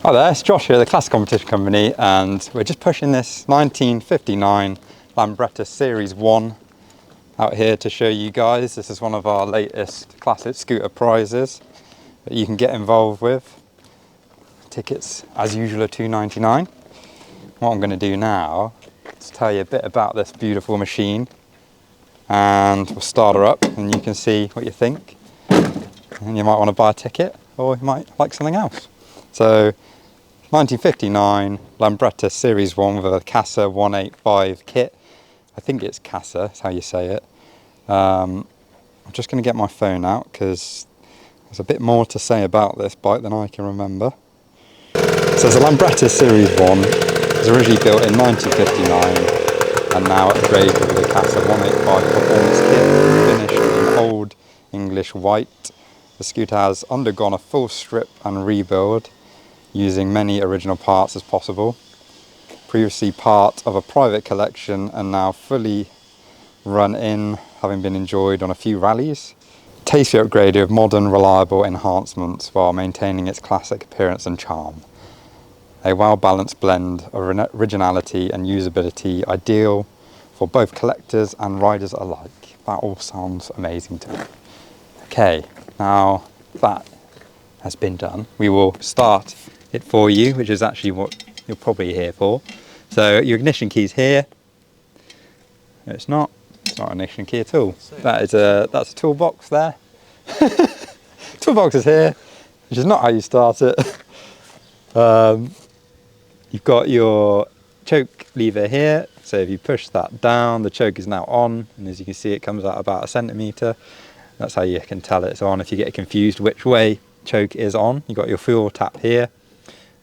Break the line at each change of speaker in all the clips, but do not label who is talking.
Hi there, it's Josh here, the Classic Competition Company, and we're just pushing this 1959 Lambretta Series One out here to show you guys. This is one of our latest classic scooter prizes that you can get involved with. Tickets, as usual, are $2.99. What I'm going to do now is tell you a bit about this beautiful machine, and we'll start her up and you can see what you think. And you might want to buy a ticket, or you might like something else. So 1959 Lambretta Series One with a CASA 185 kit. I think it's CASA, that's how you say it. I'm just going to get my phone out because there's a bit more to say about this bike than I can remember. So the Lambretta Series One was originally built in 1959 and now upgraded with a CASA 185 performance kit, finished in old English white. The scooter has undergone a full strip and rebuild, using many original parts as possible. Previously part of a private collection and now fully run in, having been enjoyed on a few rallies. Tastefully upgraded with modern, reliable enhancements while maintaining its classic appearance and charm. A well-balanced blend of originality and usability, ideal for both collectors and riders alike. That all sounds amazing to me. Okay, now that has been done, we will start it for you, which is actually what you're probably here for. So your ignition key's here. No, it's not an ignition key at all. That's a toolbox there. Toolbox is here, which is not how you start it. You've got your choke lever here, so if you push that down, the choke is now on, and as you can see it comes out about 1 centimetre. That's how you can tell it's on if you get confused which way choke is on. You've got your fuel tap here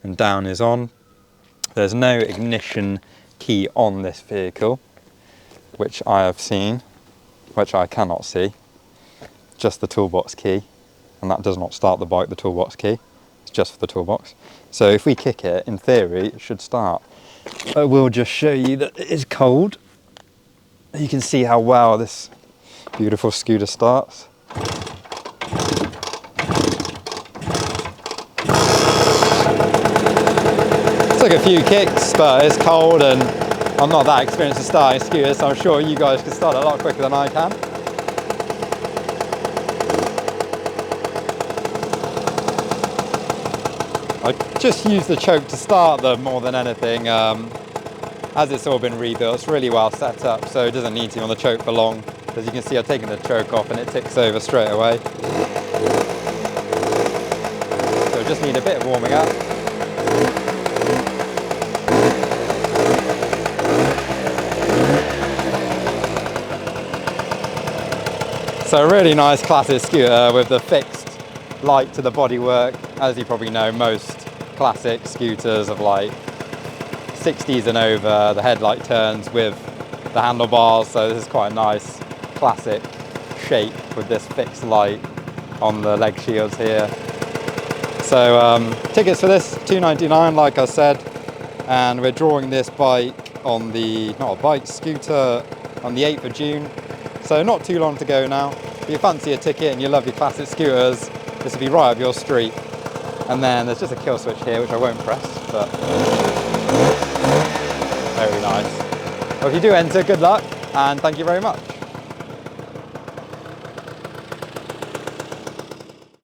and down is on. There's no ignition key on this vehicle, which I have seen, which I cannot see, just the toolbox key, and that does not start the bike, the toolbox key, it's just for the toolbox. So if we kick it, in theory it should start. I will just show you that it is cold. You can see how well this beautiful scooter starts. Took a few kicks, but it's cold and I'm not that experienced at starting scooters, so I'm sure you guys can start a lot quicker than I can. I just use the choke to start them more than anything. As it's all been rebuilt, it's really well set up, so it doesn't need to be on the choke for long. As you can see, I've taken the choke off and it ticks over straight away. So just need a bit of warming up. So a really nice classic scooter with the fixed light to the bodywork. As you probably know, most classic scooters of like 60s and over, the headlight turns with the handlebars, so this is quite a nice classic shape with this fixed light on the leg shields here. So tickets for this, $2.99 like I said, and we're drawing this bike on the, scooter on the 8th of June. So not too long to go now. If you fancy a ticket and you love your classic scooters, this will be right up your street. And then there's just a kill switch here, which I won't press, but very nice. Well, if you do enter, good luck, and thank you very much.